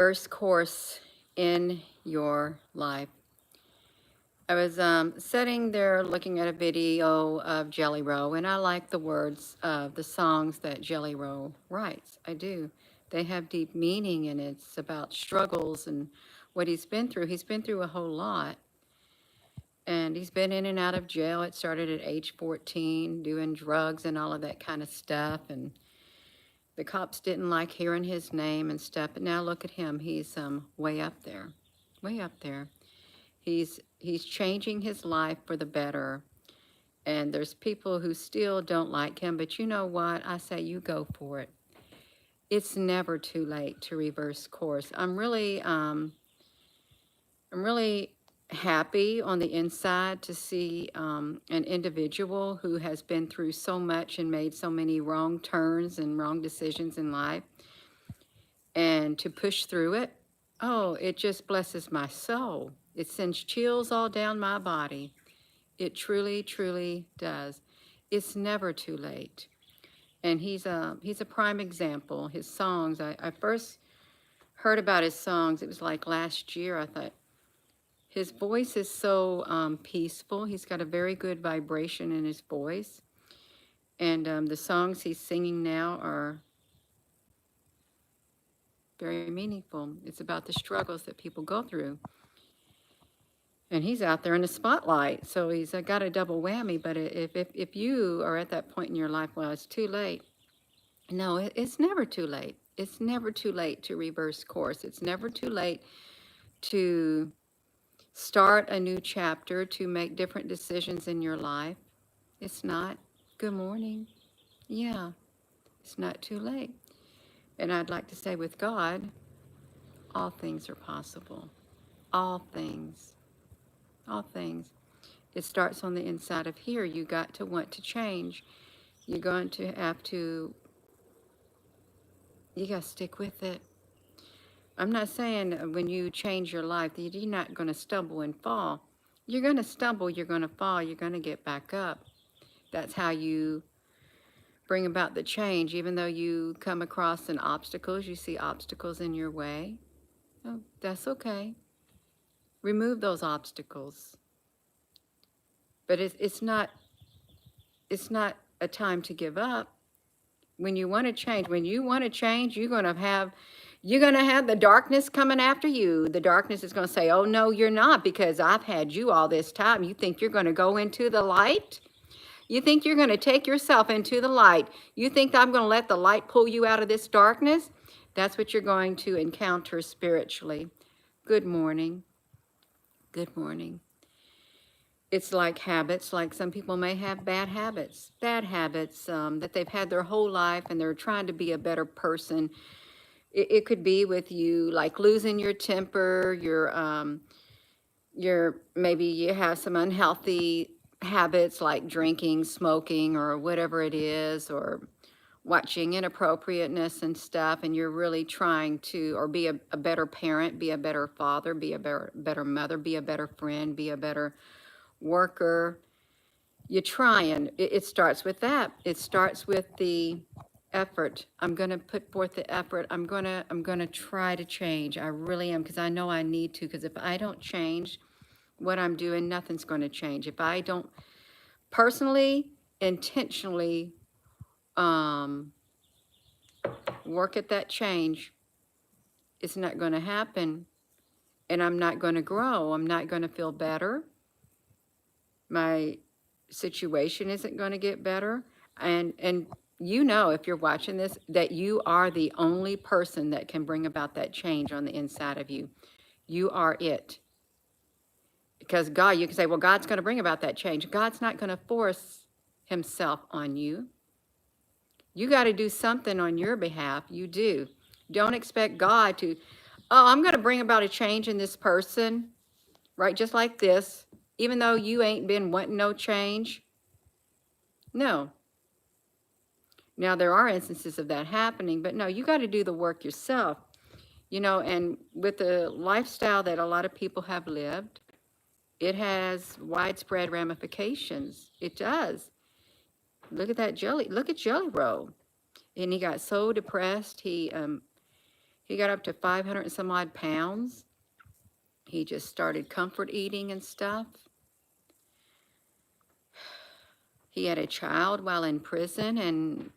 First course in your life. I was sitting there looking at a video of Jelly Roll, and I like the words of the songs that Jelly Roll writes. I do. They have deep meaning, and it's about struggles and what he's been through. He's been through a whole lot, and he's been in and out of jail. It started at age 14, doing drugs and all of that kind of stuff, and the cops didn't like hearing his name and stuff. But now look at him. He's way up there, way up there. He's changing his life for the better. And there's people who still don't like him, but you know what? I say you go for it. It's never too late to reverse course. I'm really happy on the inside to see an individual who has been through so much and made so many wrong turns and wrong decisions in life, and to push through it. Oh, it just blesses my soul. It sends chills all down my body. It truly, truly does. It's never too late. And he's a prime example. His songs, I first heard about his songs, it was like last year. I thought, his voice is so peaceful. He's got a very good vibration in his voice. And the songs he's singing now are very meaningful. It's about the struggles that people go through. And he's out there in the spotlight, so he's got a double whammy. But if you are at that point in your life, well, it's too late. No, it's never too late. It's never too late to reverse course. It's never too late to start a new chapter, to make different decisions in your life. It's not. Good morning. Yeah, it's not too late. And I'd like to say, with God, all things are possible. All things. All things. It starts on the inside of here. You got to want to change. You're going to have to, you got to stick with it. I'm not saying when you change your life that you're not going to stumble and fall. You're going to stumble, you're going to fall, you're going to get back up. That's how you bring about the change. Even though you come across an obstacles, you see obstacles in your way. Oh, that's okay. Remove those obstacles. But it's not a time to give up. When you want to change, you're going to have the darkness coming after you. The darkness is going to say, oh, no, you're not, because I've had you all this time. You think you're going to go into the light? You think you're going to take yourself into the light? You think I'm going to let the light pull you out of this darkness? That's what you're going to encounter spiritually. Good morning. Good morning. It's like habits, like some people may have bad habits that they've had their whole life, and they're trying to be a better person. It could be with you, like losing your temper, maybe you have some unhealthy habits like drinking, smoking, or whatever it is, or watching inappropriateness and stuff, and you're really trying to, or be a better parent, be a better father, be a better mother, be a better friend, be a better worker. You're trying. It starts with that. It starts with the effort. I'm going to put forth the effort. I'm going to try to change. I really am, because I know I need to, because if I don't change what I'm doing, nothing's going to change. If I don't personally, intentionally work at that change, it's not going to happen, and I'm not going to grow. I'm not going to feel better. My situation isn't going to get better. And you know, if you're watching this, that you are the only person that can bring about that change on the inside of you. You are it. Because God, you can say, well, God's going to bring about that change. God's not going to force himself on you. You got to do something on your behalf. You do. Don't expect God to, oh, I'm going to bring about a change in this person, right? Just like this, even though you ain't been wanting no change. No. Now, there are instances of that happening, but no, you got to do the work yourself. You know, and with the lifestyle that a lot of people have lived, it has widespread ramifications. It does. Look at Jelly Roll. And he got so depressed, he He got up to 500 and some odd pounds. He just started comfort eating and stuff. He had a child while in prison, and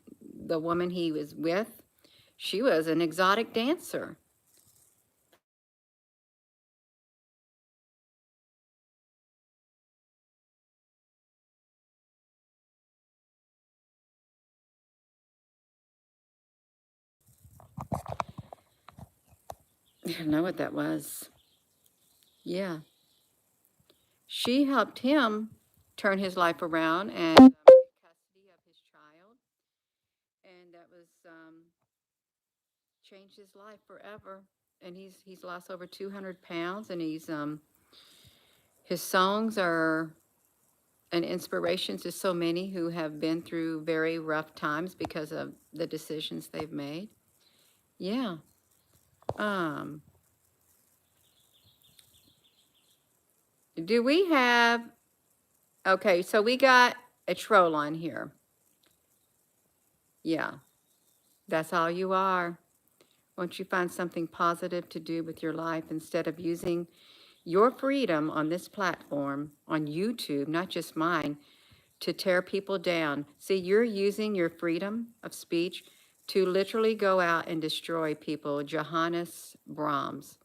the woman he was with, she was an exotic dancer. I don't know what that was. Yeah. She helped him turn his life around and take custody of his child. And that was changed his life forever. And he's lost over 200 pounds, and his songs are an inspiration to so many who have been through very rough times because of the decisions they've made. Yeah. Um, do we have, okay, so we got a troll on here. Yeah, that's all you are. Won't you find something positive to do with your life instead of using your freedom on this platform, on YouTube, not just mine, to tear people down? See, you're using your freedom of speech to literally go out and destroy people. Johannes Brahms.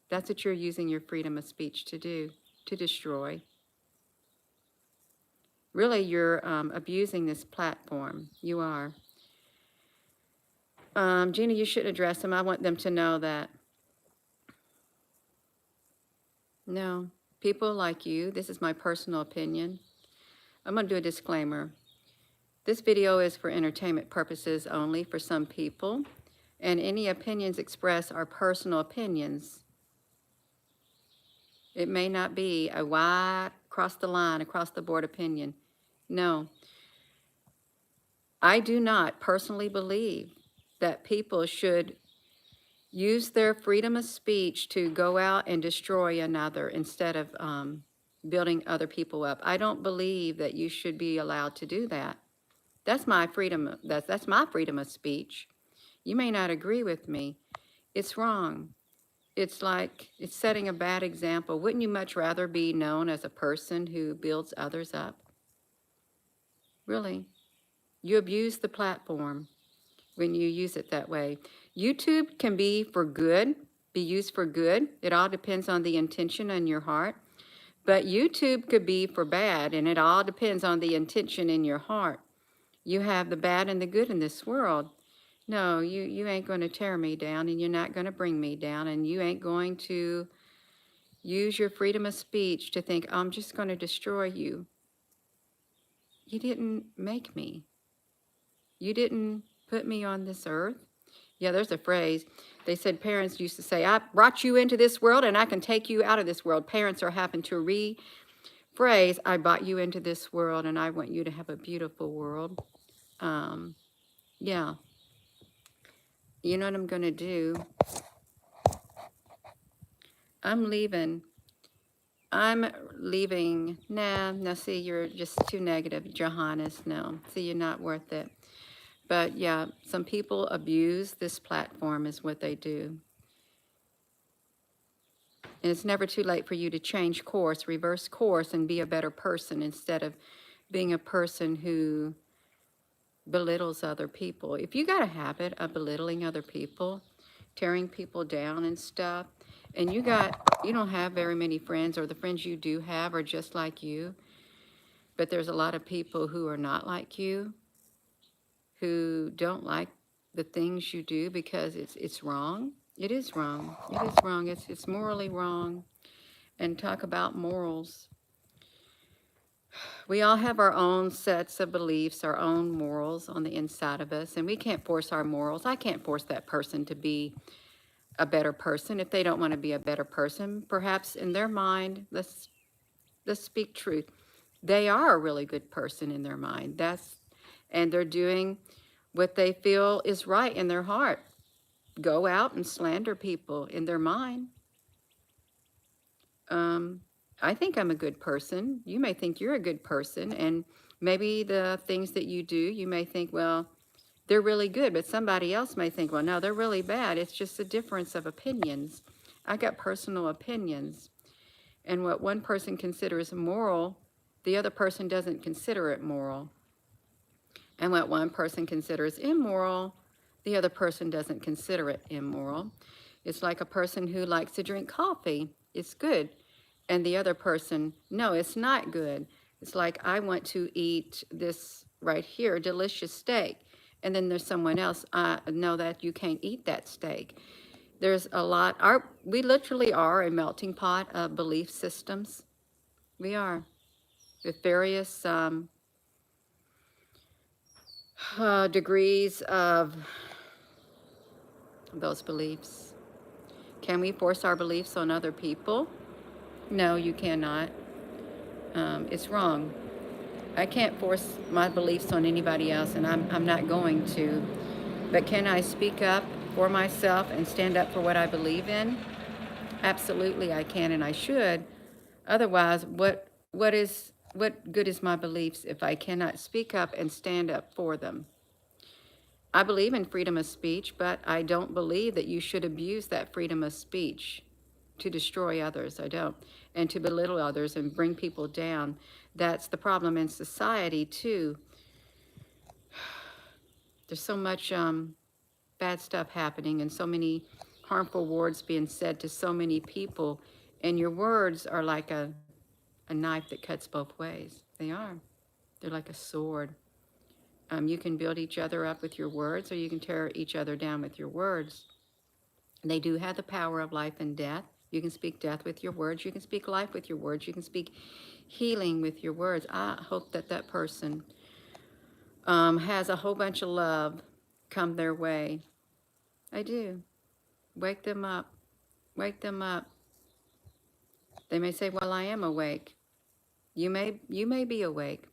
That's what you're using your freedom of speech to do, to destroy. Really, you're abusing this platform. You are. Gina, you should address them. I want them to know that. No, people like you, this is my personal opinion. I'm going to do a disclaimer. This video is for entertainment purposes only for some people, and any opinions expressed are personal opinions. It may not be a wide, across the line, across the board opinion. No, I do not personally believe that people should use their freedom of speech to go out and destroy another instead of building other people up. I don't believe that you should be allowed to do that. That's my freedom. That's my freedom of speech. You may not agree with me. It's wrong. It's like it's setting a bad example. Wouldn't you much rather be known as a person who builds others up? Really? You abuse the platform when you use it that way. YouTube can be for good, be used for good. It all depends on the intention in your heart. But YouTube could be for bad, and it all depends on the intention in your heart. You have the bad and the good in this world. No, you ain't going to tear me down, and you're not going to bring me down, and you ain't going to use your freedom of speech to think, I'm just going to destroy you. You didn't make me. You didn't put me on this earth. Yeah, there's a phrase. They said parents used to say, I brought you into this world and I can take you out of this world. Parents are having to rephrase, I brought you into this world and I want you to have a beautiful world. Yeah. You know what I'm going to do? I'm leaving. No, see, you're just too negative, Johannes. No, see, you're not worth it. But yeah, some people abuse this platform is what they do. And it's never too late for you to change course, reverse course, and be a better person instead of being a person who belittles other people. If you got a habit of belittling other people, tearing people down and stuff, and you don't have very many friends, or the friends you do have are just like you, but there's a lot of people who are not like you, who don't like the things you do because it's wrong. It is wrong. It is wrong. It's morally wrong. And talk about morals. We all have our own sets of beliefs, our own morals on the inside of us, and we can't force our morals. I can't force that person to be a better person if they don't want to be a better person. Perhaps in their mind, let's speak truth. They are a really good person in their mind. And they're doing what they feel is right in their heart. Go out and slander people in their mind. I think I'm a good person. You may think you're a good person, and maybe the things that you do, you may think, well, they're really good, but somebody else may think, well, no, they're really bad. It's just a difference of opinions. I got personal opinions. And what one person considers moral, the other person doesn't consider it moral. And what one person considers immoral, the other person doesn't consider it immoral. It's like a person who likes to drink coffee. It's good. And the other person, no, it's not good. It's like, I want to eat this right here, delicious steak. And then there's someone else, I know that you can't eat that steak. There's a lot, we literally are a melting pot of belief systems. We are, with various degrees of those beliefs. Can we force our beliefs on other people? No, you cannot. It's wrong. I can't force my beliefs on anybody else, and I'm not going to. But can I speak up for myself and stand up for what I believe in? Absolutely, I can, and I should. Otherwise, what good is my beliefs if I cannot speak up and stand up for them? I believe in freedom of speech, but I don't believe that you should abuse that freedom of speech to destroy others. I don't. And to belittle others and bring people down. That's the problem in society, too. There's so much bad stuff happening and so many harmful words being said to so many people. And your words are like a knife that cuts both ways. They are. They're like a sword. You can build each other up with your words, or you can tear each other down with your words. They do have the power of life and death. You can speak death with your words. You can speak life with your words. You can speak healing with your words. I hope that that person has a whole bunch of love come their way. I do. Wake them up. Wake them up. They may say, well, I am awake. You may be awake.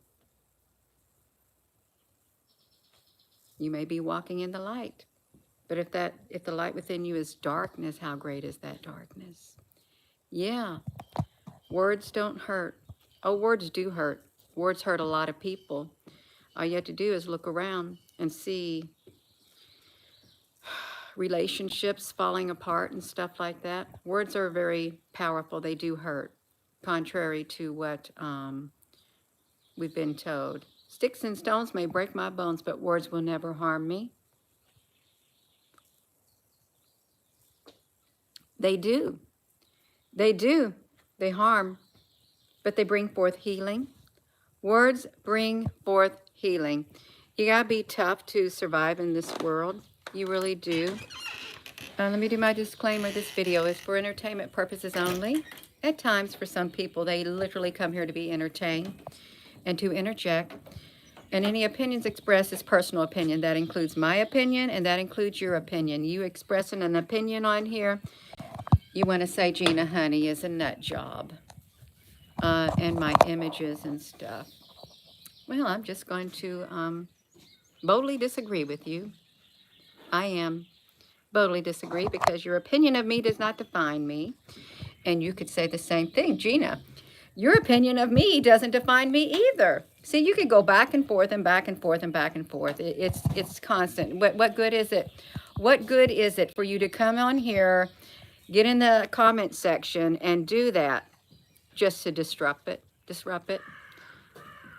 You may be walking in the light. But if the light within you is darkness, how great is that darkness? Yeah, words don't hurt. Oh, words do hurt. Words hurt a lot of people. All you have to do is look around and see relationships falling apart and stuff like that. Words are very powerful. They do hurt, contrary to what we've been told. Sticks and stones may break my bones, but words will never harm me. They do. They do. They harm, but they bring forth healing. Words bring forth healing. You gotta be tough to survive in this world. You really do. Let me do my disclaimer. This video is for entertainment purposes only. At times, for some people, they literally come here to be entertained and to interject. And any opinions expressed is personal opinion. That includes my opinion, and that includes your opinion. You expressing an opinion on here, you want to say Gina Honey is a nut job. And my images and stuff. Well, I'm just going to boldly disagree with you. I am boldly disagree because your opinion of me does not define me. And you could say the same thing, Gina. Your opinion of me doesn't define me either. See, you could go back and forth and back and forth and back and forth. It's constant. What good is it? What good is it for you to come on here, get in the comment section and do that just to disrupt it? Disrupt it.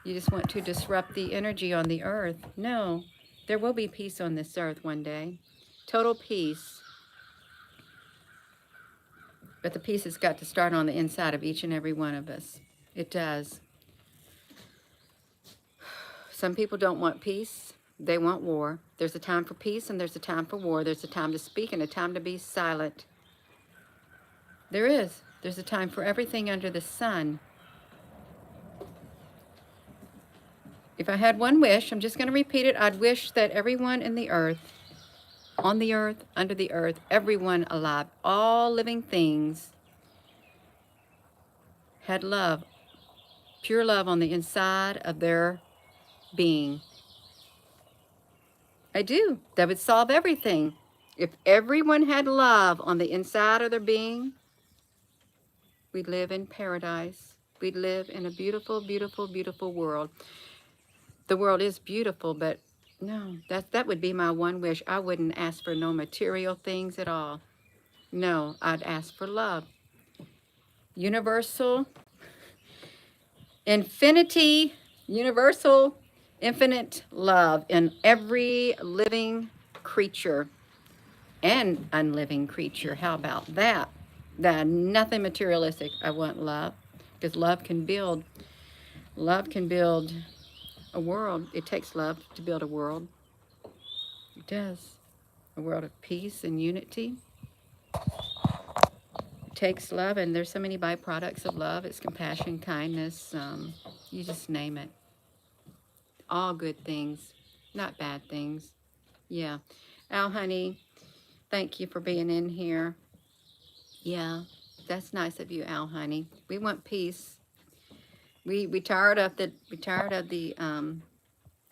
You just want to disrupt the energy on the earth. No, there will be peace on this earth one day. Total peace. But the peace has got to start on the inside of each and every one of us. It does. Some people don't want peace. They want war. There's a time for peace and there's a time for war. There's a time to speak and a time to be silent. There is. There's a time for everything under the sun. If I had one wish, I'm just going to repeat it. I'd wish that everyone in the earth, on the earth, under the earth, everyone alive, all living things had love, pure love on the inside of their being. I do. That would solve everything. If everyone had love on the inside of their being, we'd live in paradise. We'd live in a beautiful, beautiful, beautiful world. The world is beautiful, but No, that would be my one wish. I wouldn't ask for no material things at all. No, I'd ask for love. Universal, infinity, universal, infinite love in every living creature and unliving creature. How about that? That nothing materialistic. I want love because love can build a world. It takes love to build a world. It does. A world of peace and unity. It takes love, and there's so many byproducts of love. It's compassion, kindness, you just name it. All good things, not bad things. Yeah. Al, honey, thank you for being in here. Yeah, that's nice of you, Al, honey. We want peace. We tired of the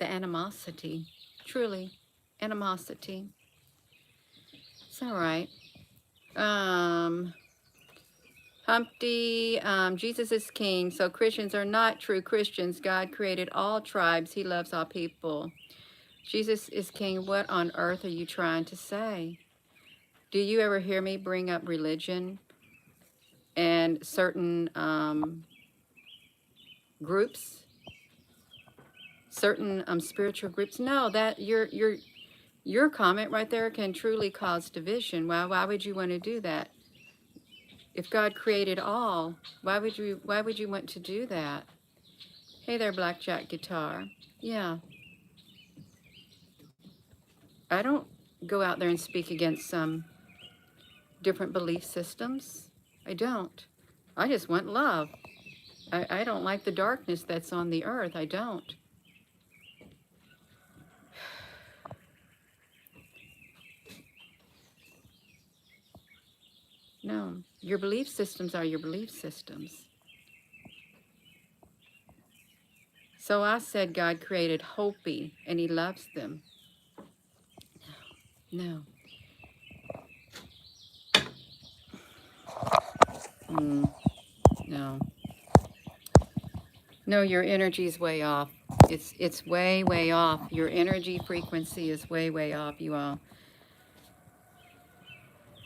animosity. Truly, animosity. It's all right. Um, Humpty, Jesus is king, so Christians are not true Christians. God created all tribes. He loves all people. Jesus is king. What on earth are you trying to say? Do you ever hear me bring up religion and certain groups, certain spiritual groups? No, that your comment right there can truly cause division. Why would you want to do that? If God created all, why would you want to do that? Hey there, Blackjack Guitar. Yeah, I don't go out there and speak against some different belief systems. I don't. I just want love. I don't like the darkness that's on the earth. I don't. No, your belief systems are your belief systems. So I said God created Hopi and he loves them. No. No. No, your energy is way off. It's way, way off. Your energy frequency is way, way off, you all.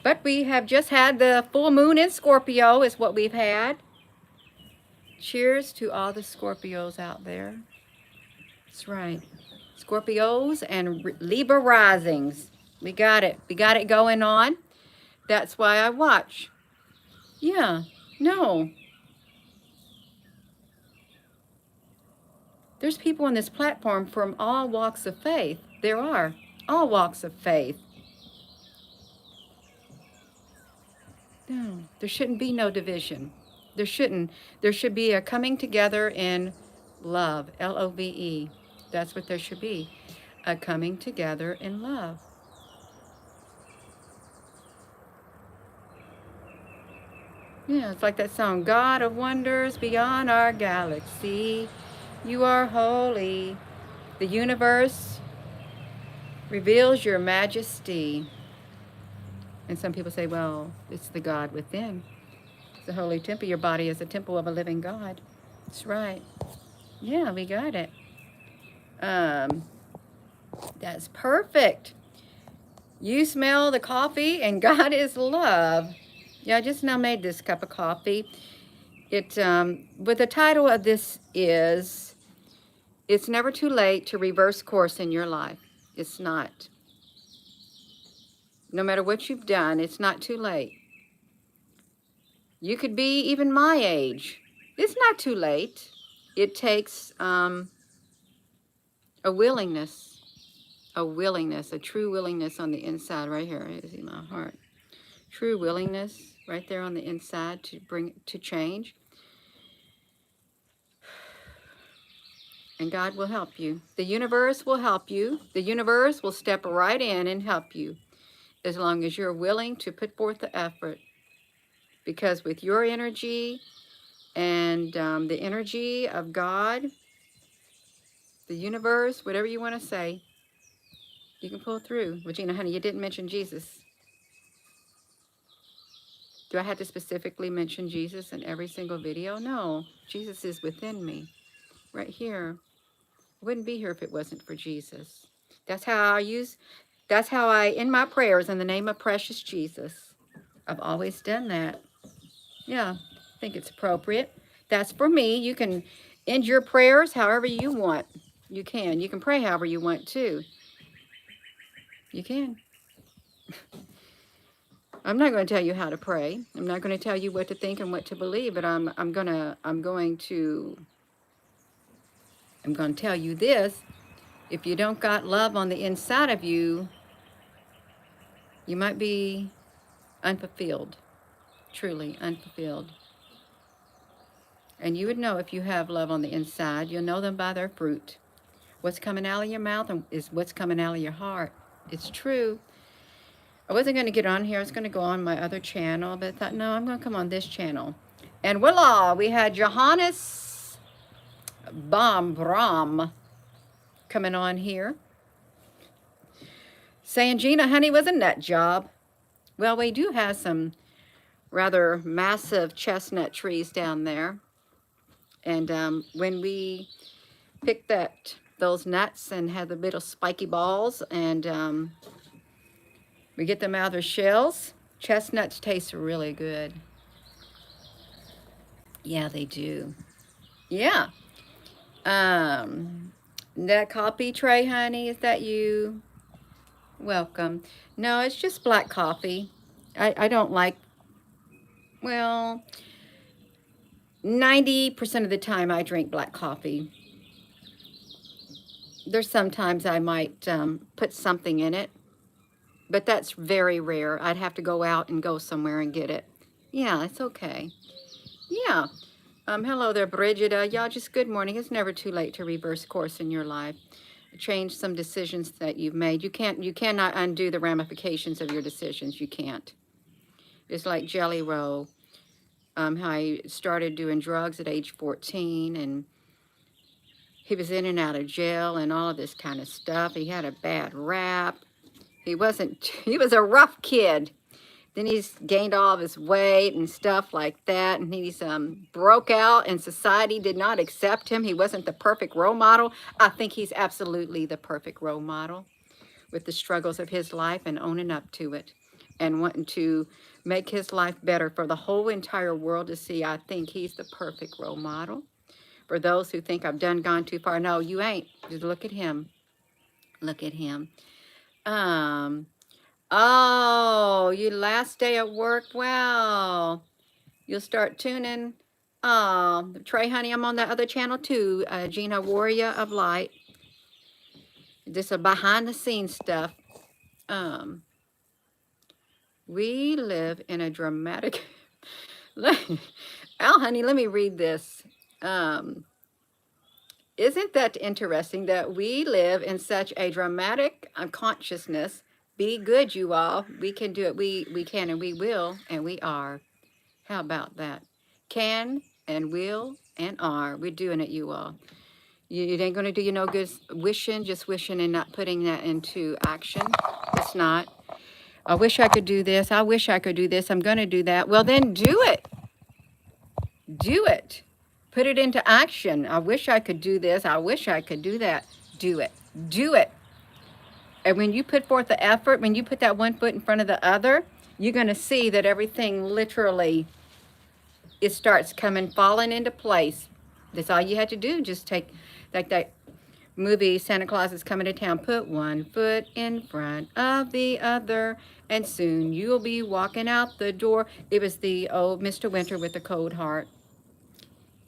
But we have just had the full moon in Scorpio is what we've had. Cheers to all the Scorpios out there. That's right. Scorpios and Libra risings. We got it. We got it going on. That's why I watch. Yeah. No. There's people on this platform from all walks of faith. There are. All walks of faith. No. There shouldn't be no division. There shouldn't. There should be a coming together in love. Love. That's what there should be. A coming together in love. Yeah, it's like that song, God of wonders beyond our galaxy, you are holy. The universe reveals your majesty. And some people say, well, it's the God within. It's the holy temple. Your body is a temple of a living God. That's right. Yeah, we got it. That's perfect. You smell the coffee and God is love. Yeah, I just now made this cup of coffee. But the title of this is, it's never too late to reverse course in your life. It's not. No matter what you've done, it's not too late. You could be even my age. It's not too late. It takes a willingness, a true willingness on the inside right here. You see my heart. True willingness right there on the inside to change. And God will help you. The universe will help you. The universe will step right in and help you as long as you're willing to put forth the effort. Because with your energy and the energy of God, the universe, whatever you want to say, you can pull through. Regina, honey, you didn't mention Jesus. Do I have to specifically mention Jesus in every single video? No, Jesus is within me, right here. I wouldn't be here if it wasn't for Jesus. That's how I use, that's how I, in my prayers, in the name of precious Jesus. I've always done that. Yeah, I think it's appropriate. That's for me. You can end your prayers however you want. You can. You can pray however you want too. You can. I'm not going to tell you how to pray. I'm not going to tell you what to think and what to believe, but I'm going to tell you this. If you don't got love on the inside of you, you might be unfulfilled, truly unfulfilled. And you would know if you have love on the inside. You'll know them by their fruit. What's coming out of your mouth is what's coming out of your heart. It's true. I wasn't going to get on here. I was going to go on my other channel, but I thought, no, I'm going to come on this channel. And voila, we had Johannes Bram coming on here saying Gina, honey, was a nut job. Well, we do have some rather massive chestnut trees down there. And when we picked those nuts and had the little spiky balls, and we get them out of their shells, chestnuts taste really good. Yeah, they do. Yeah. That coffee tray, honey, is that you? Welcome. No, it's just black coffee. I don't like, well, 90% of the time I drink black coffee. There's sometimes I might put something in it, but that's very rare. I'd have to go out and go somewhere and get it. Yeah, it's okay. Yeah. Hello there, Bridget. Y'all, just good morning. It's never too late to reverse course in your life. Change some decisions that you've made. You cannot undo the ramifications of your decisions. You can't. It's like Jelly Roll. How he started doing drugs at age 14, and he was in and out of jail and all of this kind of stuff. He had a bad rap. He was a rough kid. Then he's gained all of his weight and stuff like that, and he's broke out, and society did not accept him. He wasn't the perfect role model. I think he's absolutely the perfect role model with the struggles of his life and owning up to it and wanting to make his life better for the whole entire world to see. I think he's the perfect role model. For those who think I've gone too far, no, you ain't. Just look at him. Look at him. Oh, you last day at work? Well, you'll start tuning. Trey, honey, I'm on that other channel too. Gina, Warrior of Light. This is behind the scenes stuff. We live in a dramatic... Al, honey, let me read this. Isn't that interesting that we live in such a dramatic unconsciousness? Be good, you all. We can do it. We can and we will and we are. How about that? Can and will and are. We're doing it, you all. It ain't going to do you no good wishing, just wishing and not putting that into action. It's not. I wish I could do this. I wish I could do this. I'm going to do that. Well, then do it. Do it. Put it into action. I wish I could do this. I wish I could do that. Do it. Do it. And when you put forth the effort, when you put that one foot in front of the other, you're going to see that everything literally, it starts falling into place. That's all you had to do. Just take, like that movie, Santa Claus is Coming to Town. Put one foot in front of the other, and soon you'll be walking out the door. It was the old Mr. Winter with the cold heart.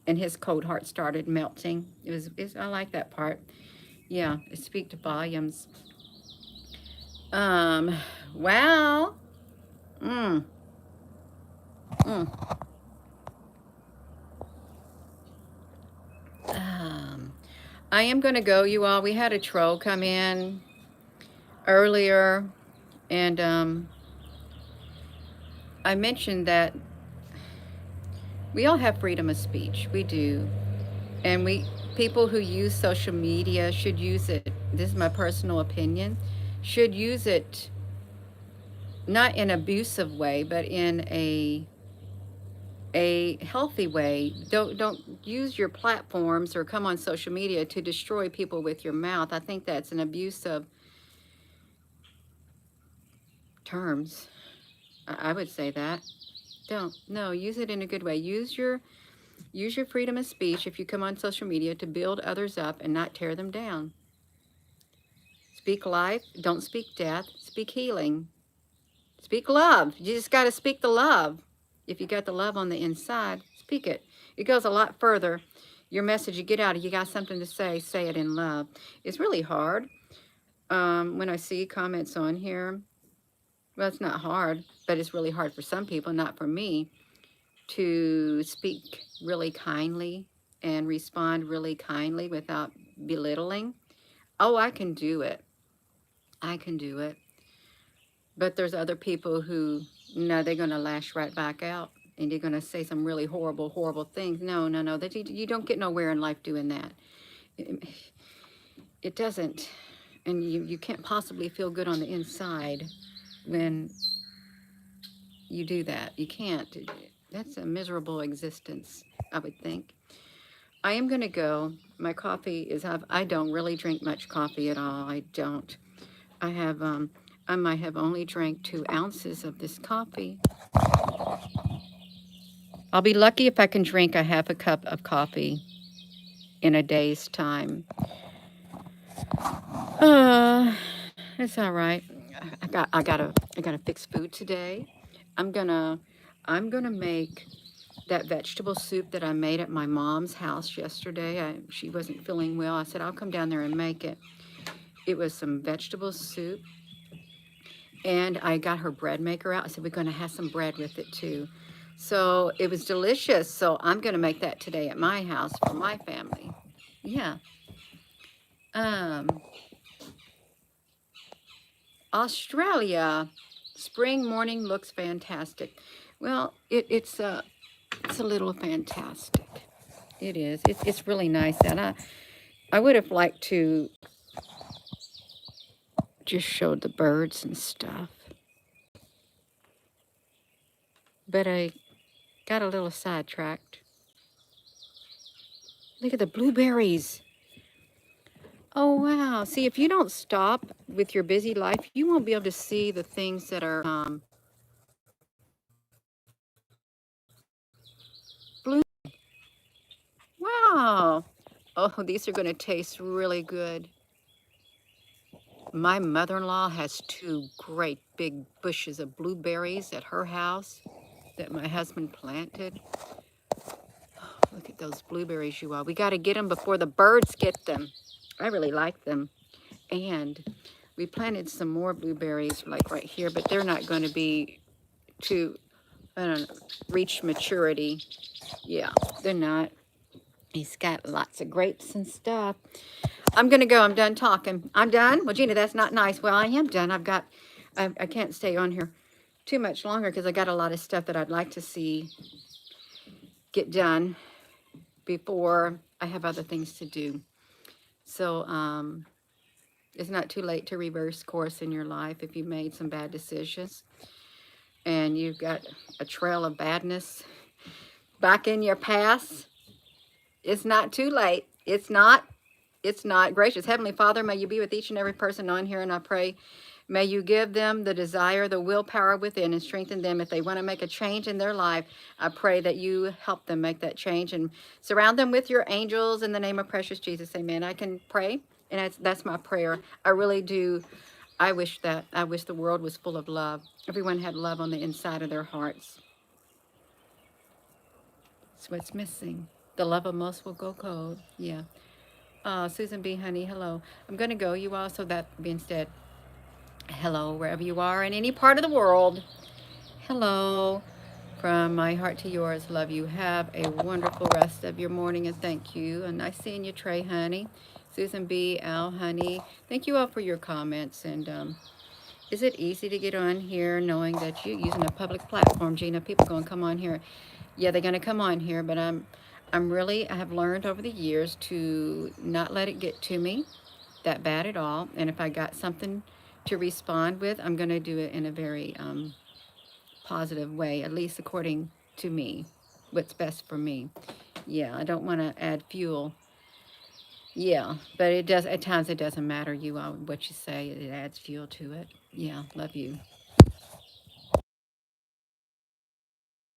And his cold heart started melting. I like that part. Yeah, it speaks volumes. Wow. I am going to go, you all. We had a troll come in earlier, and I mentioned that we all have freedom of speech. We do. And people who use social media should use it. This is my personal opinion. Should use it not in an abusive way, but in a healthy way. Don't use your platforms or come on social media to destroy people with your mouth. I think that's an abusive terms. I would say that. Don't. No, use it in a good way. Use your freedom of speech if you come on social media to build others up and not tear them down. Speak life. Don't speak death. Speak healing. Speak love. You just got to speak the love. If you got the love on the inside, speak it. It goes a lot further. Your message you get out, you got something to say it in love. It's really hard when I see comments on here. Well, it's not hard, but it's really hard for some people, not for me, to speak really kindly and respond really kindly without belittling. Oh, I can do it. I can do it. But there's other people who, no, they're going to lash right back out and you're going to say some really horrible, horrible things. No, no, no, that you don't get nowhere in life doing that. It doesn't. And you can't possibly feel good on the inside when you do that. You can't. That's a miserable existence, I would think. I am going to go. My coffee is, I don't really drink much coffee at all. I don't. I might have only drank 2 ounces of this coffee. I'll be lucky if I can drink a half a cup of coffee in a day's time. It's all right. I gotta fix food today. I'm gonna make that vegetable soup that I made at my mom's house yesterday. She wasn't feeling well. I said, I'll come down there and make it. It was some vegetable soup. And I got her bread maker out. I said, we're going to have some bread with it too. So it was delicious. So I'm going to make that today at my house for my family. Yeah. Australia, spring morning looks fantastic. Well, it's a little fantastic. It is. It's really nice. And I would have liked to just show the birds and stuff. But I got a little sidetracked. Look at the blueberries. Oh, wow. See, if you don't stop with your busy life, you won't be able to see the things that are blue. Wow. Oh, these are going to taste really good. My mother-in-law has 2 great big bushes of blueberries at her house that my husband planted. Oh, look at those blueberries, you all. We got to get them before the birds get them. I really like them. And we planted some more blueberries like right here, but they're not going to be to reach maturity. Yeah, they're not. He's got lots of grapes and stuff. I'm going to go. I'm done talking. I'm done? Well, Gina, that's not nice. Well, I am done. I can't stay on here too much longer because I got a lot of stuff that I'd like to see get done before I have other things to do. So, it's not too late to reverse course in your life if you made some bad decisions and you've got a trail of badness back in your past. It's not too late. It's not. Gracious Heavenly Father, may you be with each and every person on here, and I pray, may you give them the desire, the willpower within, and strengthen them if they want to make a change in their life. I pray that you help them make that change and surround them with your angels in the name of precious Jesus. Amen. I can pray, and that's my prayer. I really do. I wish the world was full of love. Everyone had love on the inside of their hearts. That's what's missing. The love of most will go cold. Yeah. Susan B. Honey, hello. I'm going to go. You all, so that being said, hello, wherever you are in any part of the world. Hello. From my heart to yours, love you. Have a wonderful rest of your morning, and thank you. And nice seeing you, Trey, honey. Susan B. Al, honey. Thank you all for your comments. And is it easy to get on here knowing that you're using a public platform, Gina? People going to come on here. Yeah, they're going to come on here, but I have learned over the years to not let it get to me that bad at all. And if I got something to respond with, I'm going to do it in a very positive way, at least according to me, what's best for me. Yeah, I don't want to add fuel. Yeah, but it does, at times it doesn't matter what you say, it adds fuel to it. Yeah, love you.